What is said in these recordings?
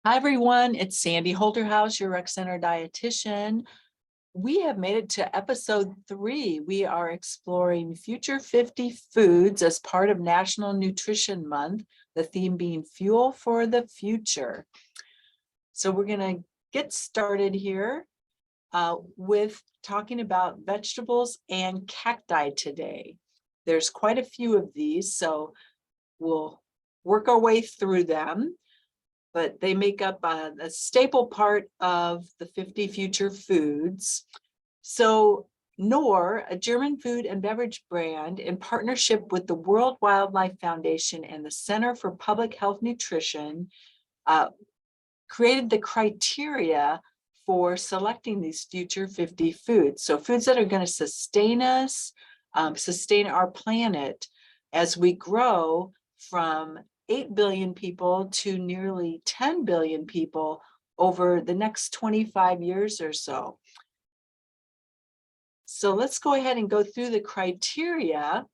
Hi, everyone. It's Sandy Holderhouse, your Rec Center dietitian. We have made it to episode 3. We are exploring future 50 foods as part of National Nutrition Month, the theme being fuel for the future. So we're going to get started here with talking about vegetables and cacti today. There's quite a few of these, so we'll work our way through them. But they make up a staple part of the 50 future foods. So Knorr, a German food and beverage brand, in partnership with the World Wildlife Foundation and the Center for Public Health Nutrition, created the criteria for selecting these future 50 foods. So foods that are going to sustain us, sustain our planet as we grow from 8 billion people to nearly 10 billion people over the next 25 years or so. So let's go ahead and go through the criteria.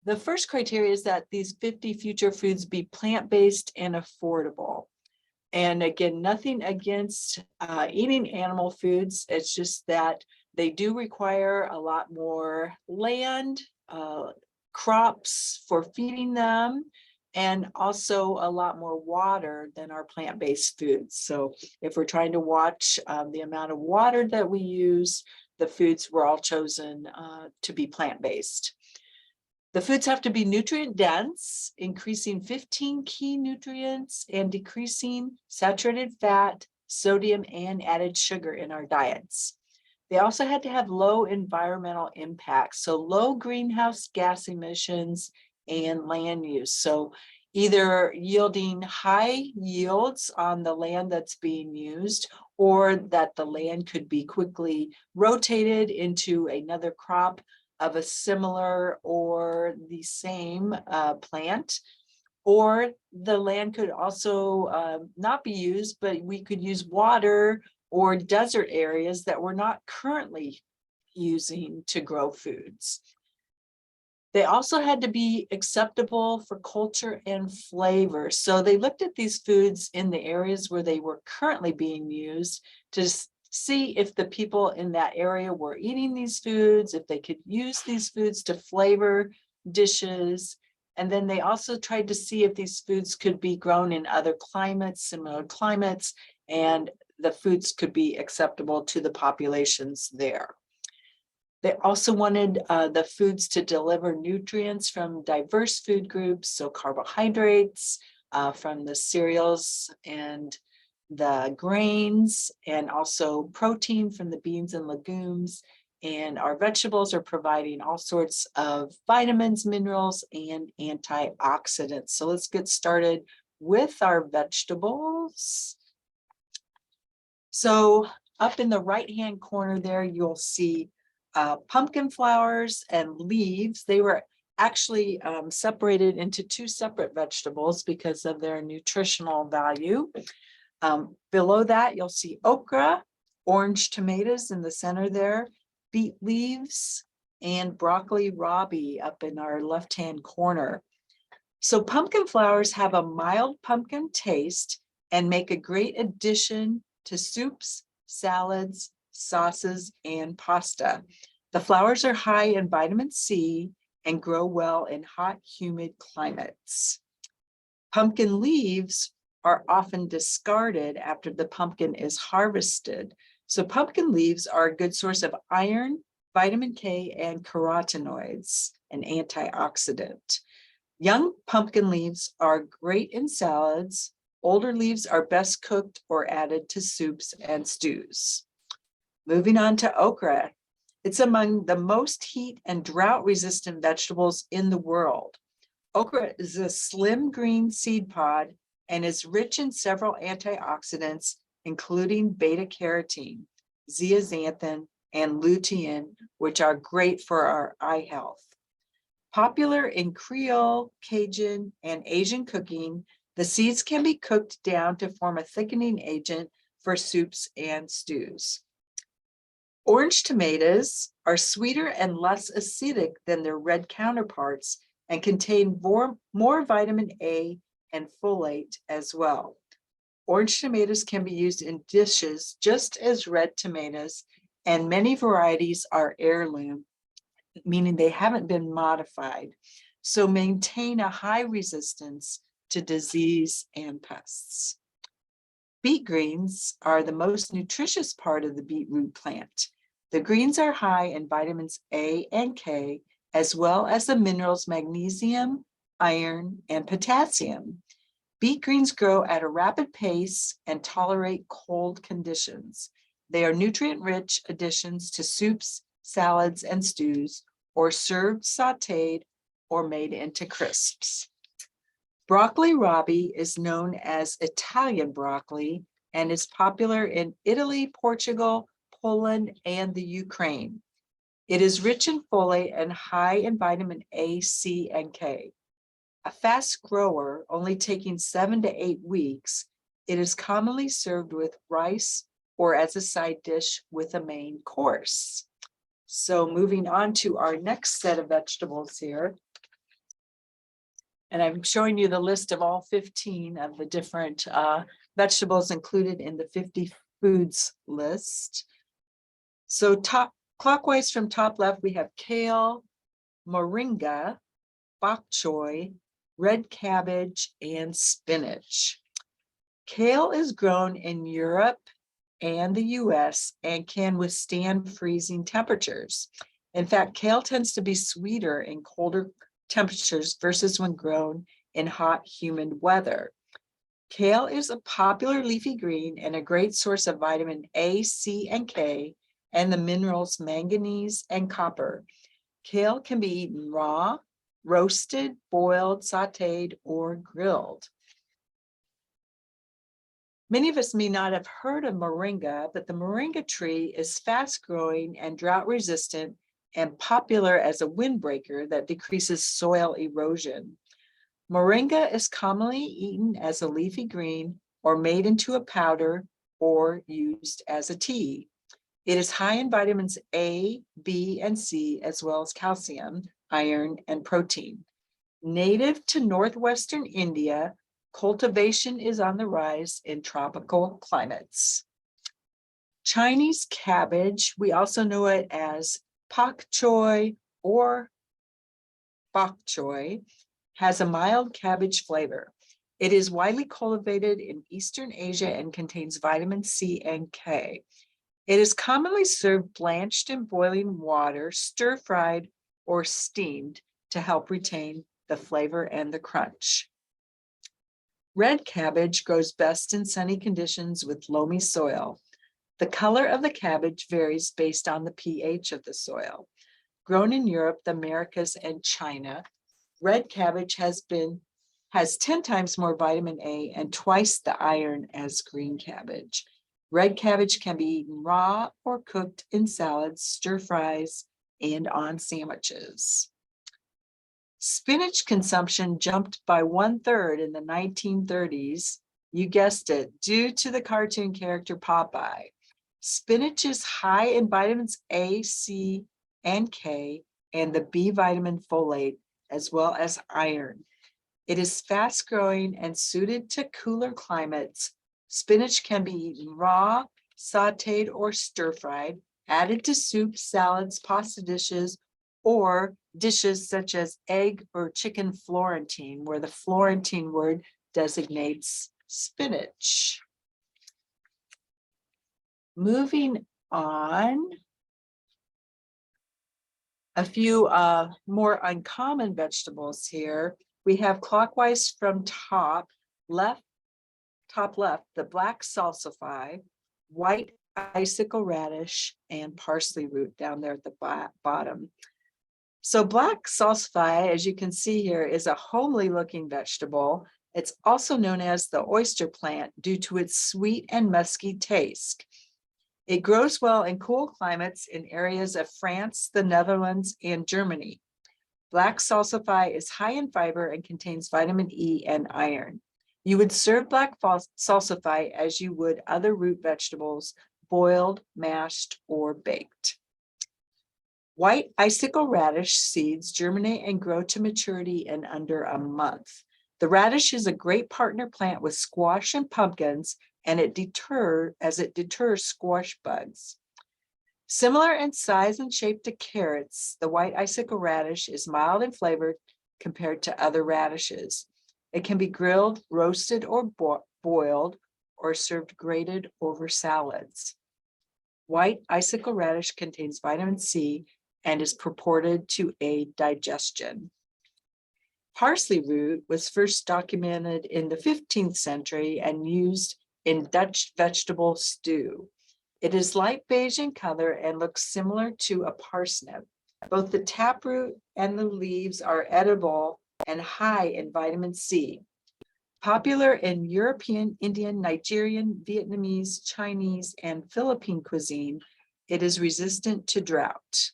The first criteria is that these 50 future foods be plant-based and affordable. And again, nothing against eating animal foods. It's just that they do require a lot more land, crops for feeding them, and also a lot more water than our plant-based foods. So if we're trying to watch the amount of water that we use, the foods were all chosen to be plant-based. The foods have to be nutrient dense, increasing 15 key nutrients and decreasing saturated fat, sodium, and added sugar in our diets. They also had to have low environmental impact, so low greenhouse gas emissions and land use. So either yielding high yields on the land that's being used, or that the land could be quickly rotated into another crop of a similar or the same plant. Or the land could also not be used, but we could use water or desert areas that we're not currently using to grow foods. They also had to be acceptable for culture and flavor. So they looked at these foods in the areas where they were currently being used to see if the people in that area were eating these foods, if they could use these foods to flavor dishes. And then they also tried to see if these foods could be grown in other climates, similar climates, and the foods could be acceptable to the populations there. They also wanted the foods to deliver nutrients from diverse food groups, so carbohydrates from the cereals and the grains, and also protein from the beans and legumes. And our vegetables are providing all sorts of vitamins, minerals, and antioxidants. So let's get started with our vegetables. So up in the right-hand corner there, you'll see pumpkin flowers and leaves. They were actually separated into 2 separate vegetables because of their nutritional value. Below that, you'll see okra, orange tomatoes in the center there, beet leaves, and broccoli rabi up in our left-hand corner. So pumpkin flowers have a mild pumpkin taste and make a great addition to soups, salads, sauces, and pasta. The flowers are high in vitamin C and grow well in hot, humid climates. Pumpkin leaves are often discarded after the pumpkin is harvested. So pumpkin leaves are a good source of iron, vitamin K, and carotenoids, an antioxidant. Young pumpkin leaves are great in salads. Older leaves are best cooked or added to soups and stews. Moving on to okra. It's among the most heat and drought-resistant vegetables in the world. Okra is a slim green seed pod and is rich in several antioxidants, including beta-carotene, zeaxanthin, and lutein, which are great for our eye health. Popular in Creole, Cajun, and Asian cooking, the seeds can be cooked down to form a thickening agent for soups and stews. Orange tomatoes are sweeter and less acidic than their red counterparts and contain more vitamin A and folate as well. Orange tomatoes can be used in dishes just as red tomatoes, and many varieties are heirloom, meaning they haven't been modified. So maintain a high resistance to disease and pests. Beet greens are the most nutritious part of the beetroot plant. The greens are high in vitamins A and K, as well as the minerals magnesium, iron, and potassium. Beet greens grow at a rapid pace and tolerate cold conditions. They are nutrient-rich additions to soups, salads, and stews, or served sautéed or made into crisps. Broccoli rabe is known as Italian broccoli and is popular in Italy, Portugal, Poland, and the Ukraine. It is rich in folate and high in vitamin A, C, and K. A fast grower, only taking 7 to 8 weeks, it is commonly served with rice or as a side dish with a main course. So moving on to our next set of vegetables here. And I'm showing you the list of all 15 of the different vegetables included in the 50 foods list. So clockwise from top left, we have kale, moringa, bok choy, red cabbage, and spinach. Kale is grown in Europe and the US and can withstand freezing temperatures. In fact, kale tends to be sweeter in colder temperatures versus when grown in hot, humid weather. Kale is a popular leafy green and a great source of vitamin A, C, and K, and the minerals manganese and copper. Kale can be eaten raw, roasted, boiled, sautéed, or grilled. Many of us may not have heard of moringa, but the moringa tree is fast growing and drought resistant and popular as a windbreaker that decreases soil erosion. Moringa is commonly eaten as a leafy green or made into a powder or used as a tea. It is high in vitamins A, B, and C, as well as calcium, iron, and protein. Native to northwestern India, cultivation is on the rise in tropical climates. Chinese cabbage, we also know it as pak choy or bok choy, has a mild cabbage flavor. It is widely cultivated in Eastern Asia and contains vitamin C and K. It is commonly served blanched in boiling water, stir-fried, or steamed to help retain the flavor and the crunch. Red cabbage grows best in sunny conditions with loamy soil. The color of the cabbage varies based on the pH of the soil. Grown in Europe, the Americas, and China, red cabbage has 10 times more vitamin A and twice the iron as green cabbage. Red cabbage can be eaten raw or cooked in salads, stir fries, and on sandwiches. Spinach consumption jumped by 1/3 in the 1930s. You guessed it, due to the cartoon character Popeye. Spinach is high in vitamins A, C, and K, and the B vitamin folate, as well as iron. It is fast growing and suited to cooler climates. Spinach can be eaten raw, sautéed, or stir-fried, added to soup, salads, pasta dishes, or dishes such as egg or chicken Florentine, where the Florentine word designates spinach. Moving on, a few more uncommon vegetables here. We have clockwise from top left, the black salsify, white icicle radish, and parsley root down there at the bottom. So black salsify, as you can see here, is a homely looking vegetable. It's also known as the oyster plant due to its sweet and musky taste. It grows well in cool climates in areas of France, the Netherlands, and Germany. Black salsify is high in fiber and contains vitamin E and iron. You would serve black salsify as you would other root vegetables, boiled, mashed, or baked. White icicle radish seeds germinate and grow to maturity in under a month. The radish is a great partner plant with squash and pumpkins, and it deters squash bugs. Similar in size and shape to carrots, the white icicle radish is mild in flavor compared to other radishes. It can be grilled, roasted, or boiled, or served grated over salads. White icicle radish contains vitamin C and is purported to aid digestion. Parsley root was first documented in the 15th century and used in Dutch vegetable stew. It is light beige in color and looks similar to a parsnip. Both the taproot and the leaves are edible and high in vitamin C. Popular in European, Indian, Nigerian, Vietnamese, Chinese, and Philippine cuisine, it is resistant to drought.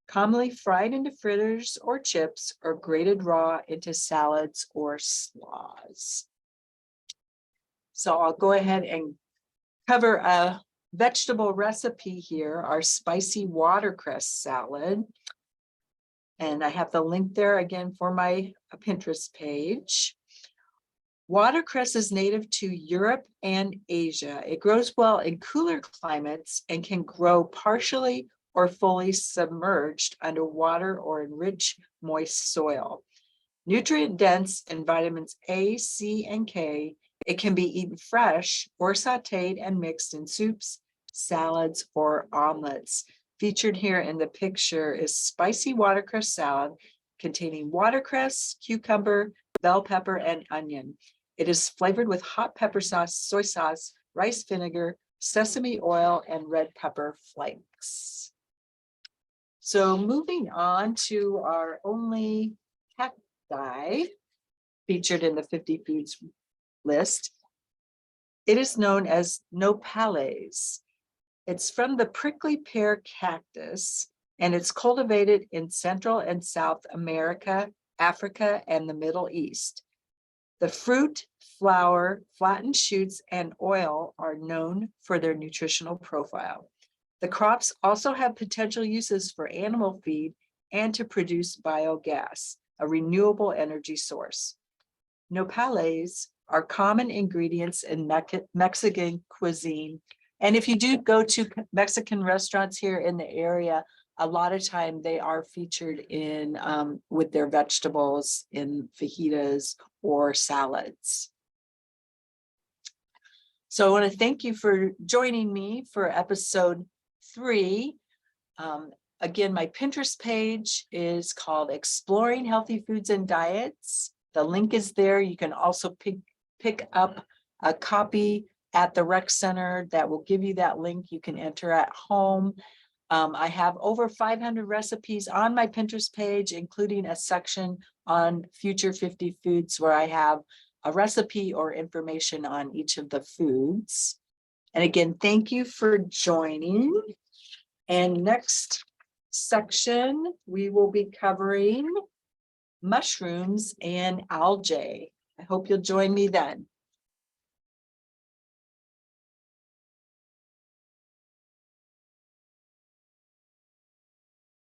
Commonly fried into fritters or chips, or grated raw into salads or slaws. So I'll go ahead and cover a vegetable recipe here, our spicy watercress salad. And I have the link there again for my Pinterest page. Watercress is native to Europe and Asia. It grows well in cooler climates and can grow partially or fully submerged under water or in rich, moist soil. Nutrient dense in vitamins A, C, and K, it can be eaten fresh or sauteed and mixed in soups, salads, or omelets. Featured here in the picture is spicy watercress salad containing watercress, cucumber, bell pepper, and onion. It is flavored with hot pepper sauce, soy sauce, rice vinegar, sesame oil, and red pepper flakes. So moving on to our only cacti featured in the 50 foods list. It is known as nopales. It's from the prickly pear cactus, and it's cultivated in Central and South America, Africa, and the Middle East. The fruit, flower, flattened shoots, and oil are known for their nutritional profile. The crops also have potential uses for animal feed and to produce biogas, a renewable energy source. Nopales are common ingredients in Mexican cuisine. And if you do go to Mexican restaurants here in the area, a lot of time they are featured in with their vegetables in fajitas or salads. So I want to thank you for joining me for episode 3. Again, my Pinterest page is called Exploring Healthy Foods and Diets. The link is there. You can also pick up a copy at the rec center that will give you that link. You can enter at home. I have over 500 recipes on my Pinterest page, including a section on Future 50 Foods where I have a recipe or information on each of the foods. And again, thank you for joining. And next section, we will be covering mushrooms and algae. I hope you'll join me then.